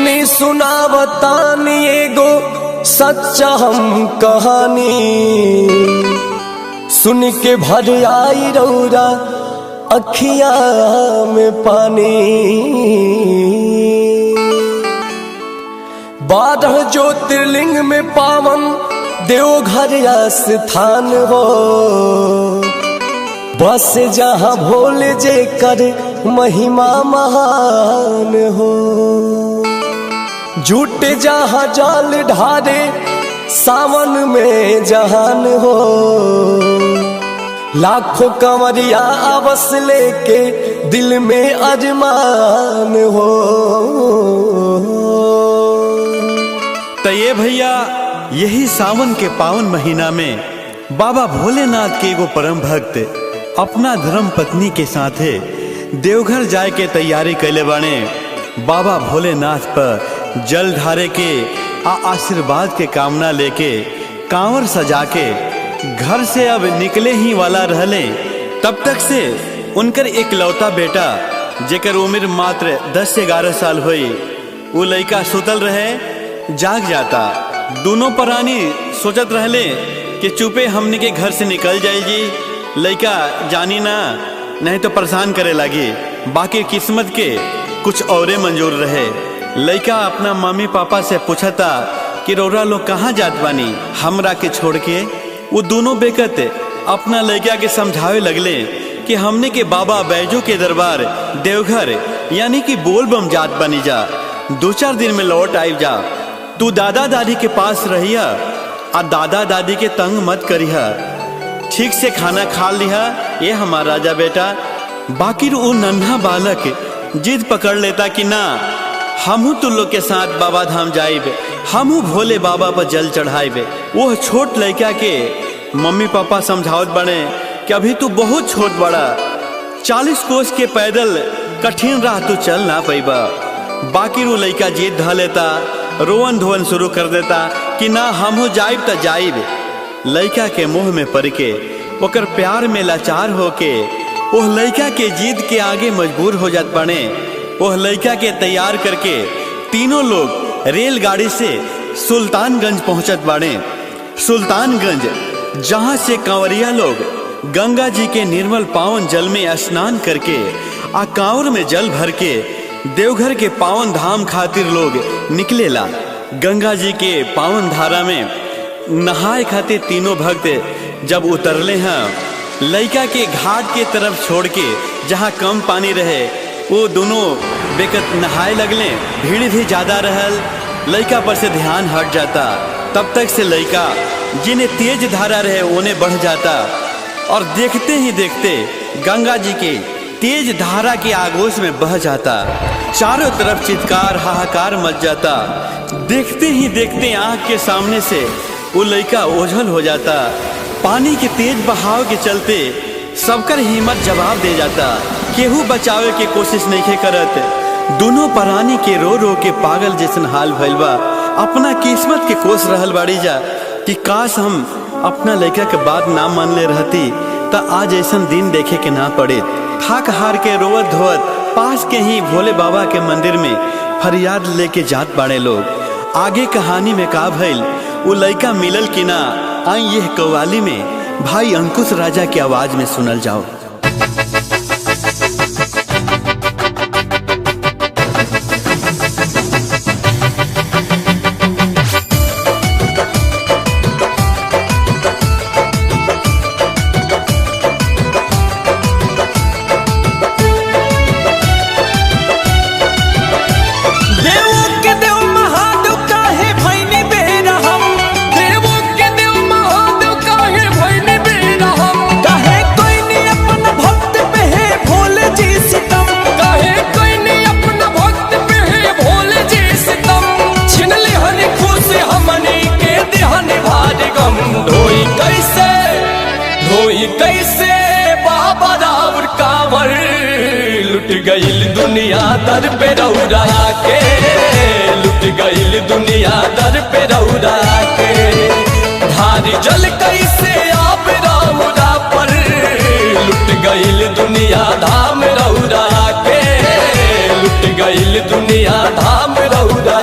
सुनी सुनावतानी एगो सच्चा हम कहानी, सुन के भर आई रौरा अखिया में पानी। 12 ज्योतिर्लिंग में पावन देवघर स्थान हो, बस जहाँ भोले जे कर महिमा महान हो। झूठे जहाँ जाल ढारे सावन में जहान हो, लाखों कंवरिया आवस लेके दिल में अरमान हो। तो ये भैया यही सावन के पावन महीना में बाबा भोलेनाथ के एगो परम भक्त अपना धर्म पत्नी के साथे देवघर जाए के तैयारी कैले बाने। बाबा भोलेनाथ पर जल ढारे के आशीर्वाद के कामना लेके कांवर सजा के घर से अब निकले ही वाला रहले। तब तक से उनकर एक लौता बेटा जेकर उम्र मात्र 10 से 11 साल हुई, वो लड़का सुतल रहे जाग जाता। दोनों प्राणी सोचत रहले कि चुपे हमने के घर से निकल जाएगी, लड़का जानी ना नहीं तो परेशान करे लगी। बाकी किस्मत के कुछ औरे मंजूर रहे। लड़का अपना मम्मी पापा से पूछता कि रौरा लोग कहाँ जात बानी हमरा के छोड़ के। वो दोनों बेकत अपना लड़का के समझावे लगले कि हमने के बाबा बैजू के दरबार देवघर यानी कि बोलबम जात बनी जा, 2-4 दिन में लौट आई जा। तू दादा दादी के पास रहिया और दादा दादी के तंग मत करिया, ठीक से खाना खा लिया ये हमारा राजा बेटा। बाकी वो नन्हा बालक जिद पकड़ लेता कि ना हमू तू लोग के साथ बाबा धाम जाइब, हमू भोले बाबा पर जल चढ़ाइब। वो छोट लड़का के मम्मी पापा समझावत बने कि अभी तू बहुत छोट बड़ा, 40 कोस के पैदल कठिन राह तू चल ना पैबा। बाकी वो लड़का जिद ध लेता, रोवन धोवन शुरू कर देता कि ना हमू जाइब त जाइब। लड़का के मुंह में पड़ के ओकर प्यार में लाचार होके वह लड़का के जिद के आगे मजबूर हो जात बने। वह लड़का के तैयार करके तीनों लोग रेलगाड़ी से सुल्तानगंज पहुंचत बाड़े। सुल्तानगंज जहां से कांवरिया लोग गंगा जी के निर्मल पावन जल में स्नान करके आ कांवर में जल भर के देवघर के पावन धाम खातिर लोग निकलेला। गंगा जी के पावन धारा में नहाए खातिर तीनों भक्त जब उतरले हैं, लड़का के घाट के तरफ छोड़ के जहाँ कम पानी रहे वो दोनों बेकत नहाए लगले। भीड़ भी ज्यादा रहल, लड़का पर से ध्यान हट जाता। तब तक से लड़का जिन्हें तेज धारा रहे उन्हें बढ़ जाता और देखते ही देखते गंगा जी के तेज धारा के आगोश में बह जाता। चारों तरफ चित्कार हाहाकार मच जाता। देखते ही देखते आंख के सामने से वो लड़का ओझल हो जाता। पानी के तेज बहाव के चलते सबकर हिम्मत जवाब दे जाता, केहू बचावे के कोशिश नहीं करत। दोनों प्राणी के रो रो के पागल जैसन हाल भइल बा। अपना किस्मत के कोस रहल बाड़ी जा कि काश हम अपना लड़का के बात ना मान ले रहती त आज ऐसा दिन देखे के ना पड़े। थक हार के रोवत धोवत पास के ही भोले बाबा के मंदिर में फरियाद लेके जात बाड़े लोग। आगे कहानी में का भइल वो लड़का मिलल कि ना, आई यह कव्वाली में भाई अंकुश राजा की आवाज में सुनल जाओ। कैसे बाबा रावर कांवर लुट गईल दुनिया दर पे रौरा के, लुट गईल दुनिया दर पे रौरा के। धारी जल कैसे आप रौरा पर लुट गईल दुनिया धाम रौरा के, लुट गईल दुनिया धाम रौरा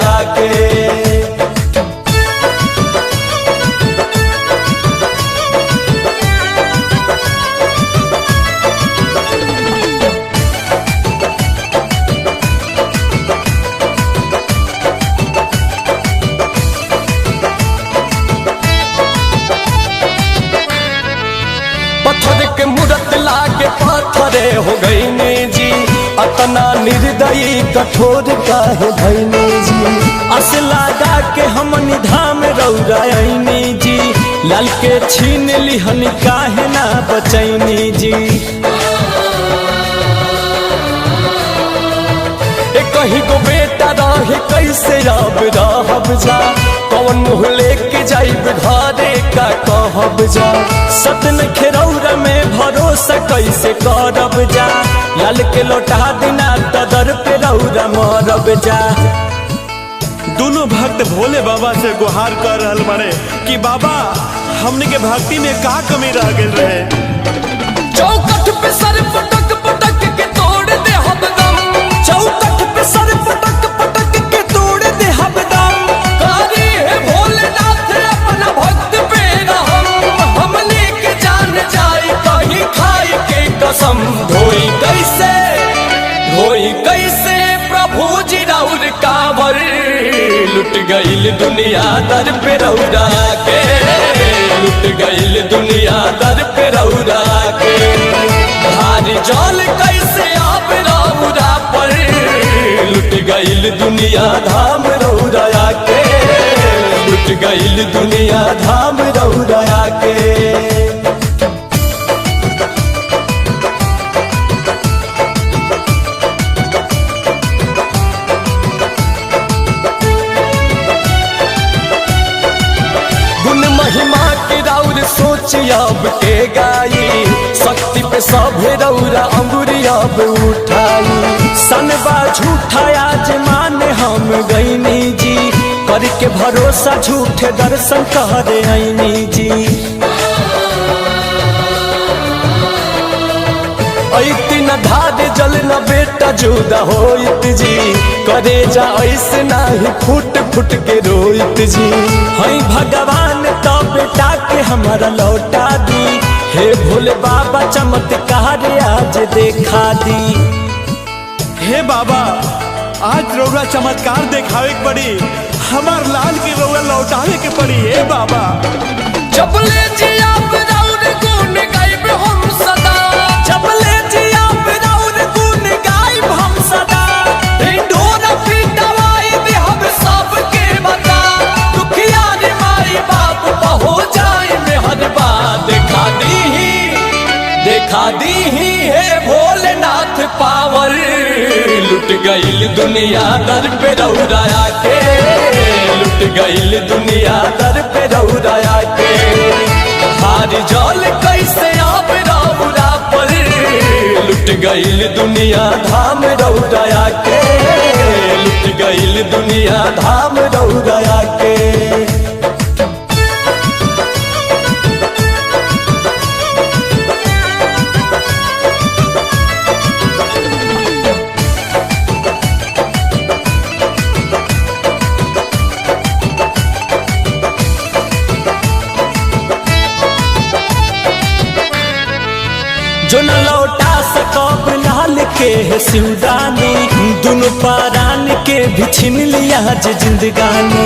से हो गईनी जी, अतना निर्दयी कठोर काहे भईनी जी। अस लगा के हमनी धाम रौरायनी जी, लाल के छीन लिहनी काहे ना बचैनी जी। कहीं को बेटा रहे कैसे अब रहब जा, कौन मुँह लेके जाइब घरे का कहब जा। सतन खेरौरा में भरोसा कैसे करब जा, लाल के लौटा दिना तदर पे रौरा मरब जा। दोनों भक्त भोले बाबा से गुहार कर रहल बने कि बाबा हमने के भक्ति में का कमी रह गई रहे। चौकठ पे सर पटक पटक के तोड़ दे हम दम, चौकठ पे सर पटक पटक के तोड़ दे हम दम। कारी है भोलेनाथ अपना भक्त पे रहम, हमने के जान जाए कहीं खाई के कसम। धोई कैसे प्रभु जी राउर कांवर, लुट गईल दुनिया दर पे रौरा के, लुट गईल दुनिया दर पे रौरा के। भारी जल कैसे आप रौरा पर, लुट गईल दुनिया धाम रौरा के, लुट गईल दुनिया धाम रौरा के। महिमा के राउर सोच अब के गाई, शक्ति पे सभे रौरा अंगुरी अब उठाई। सनबा झूठा आज माने हम गईनी जी, करके भरोसा झूठे दर्शन करे आईनी जी। ऐती न धार जल न बेटा जुदा होइत जी, करे जा ऐसे नाही फुट फुट के रोइत जी। हई भगवान तो बेटा के हमारा लौटा दी, हे भोले बाबा चमत्कार आज देखा दी। हे बाबा आज रौरा चमत्कार देखावे के पड़ी, हमार लाल की रौरा लौटावे के पड़ी। हे बाबा जबले जी आप रौर गुण गाइब हम सदा, जबले जी आप रौर गुण गाइब हम सदा। ढोरा पिटवाई दे हम सबके बता, दुखिया रे माई बाप हो जाए मेहरबा। देखा दी है भोलेनाथ पावर, लुट गईल दुनिया दर पे रौरा के, लुट गईल दुनिया दर पे रौरा के। हारी जल कैसे आप रौरा पर, लुट गईल दुनिया धाम रौरा के, लुट गईल दुनिया धाम रौरा के। जो न लौटा सकब लाल के है सिउदानी, दोनों पारान के भी छीन लिया जे जिंदगानी।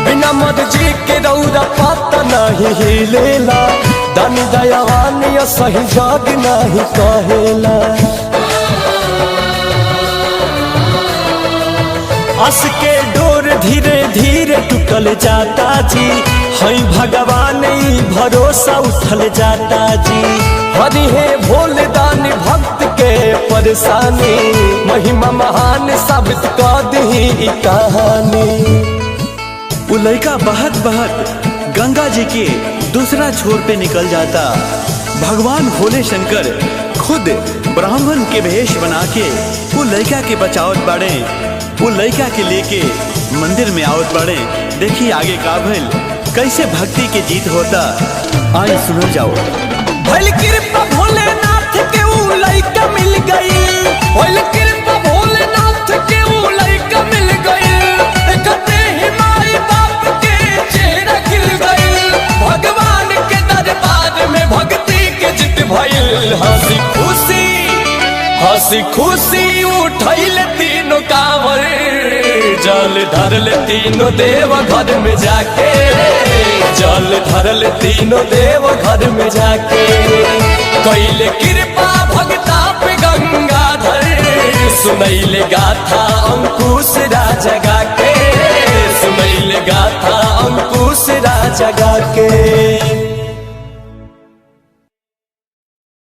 बिना मर्जी के रौरा पता नहीं हिलेला, दानी दयावान या सही जाग नहीं कहेला। अस के डोर धीरे धीरे टूटल जाता जी, हई भगवान ई भरोसा उठल जाता जी। हरि हे भोले दानी भक्त के परेशानी, महिमा महान साबित कर दी ई कहानी। वो लड़का बहत बहत गंगा जी के दूसरा छोर पे निकल जाता। भगवान भोले शंकर खुद ब्राह्मण के भेष बना के वो लड़का के बचावत बाड़े, वो लड़का के लेके मंदिर में आवत बाड़े। देखिए आगे का भइल, कैसे भक्ति के जीत होता, आई सुनो जाओ। भइल कृपा भोलेनाथ के ऊ लड़का मिल गई, भइल कृपा भोलेनाथ के ऊ लड़का मिल गई। देखते ही माई बाप के चेहरा खिल गई, भगवान के दरबार में भक्ति के जीत भइल। हंसी खुशी उठैल तीनों कांवर, जल धरल तीनों देव घर में जाके, जल धरल तीनों देव घर में जाके। कैले कृपा भगता पे सुनैले गाथा अंकुश राजा गा के, सुनैले गाथा अंकुश राजा गा के।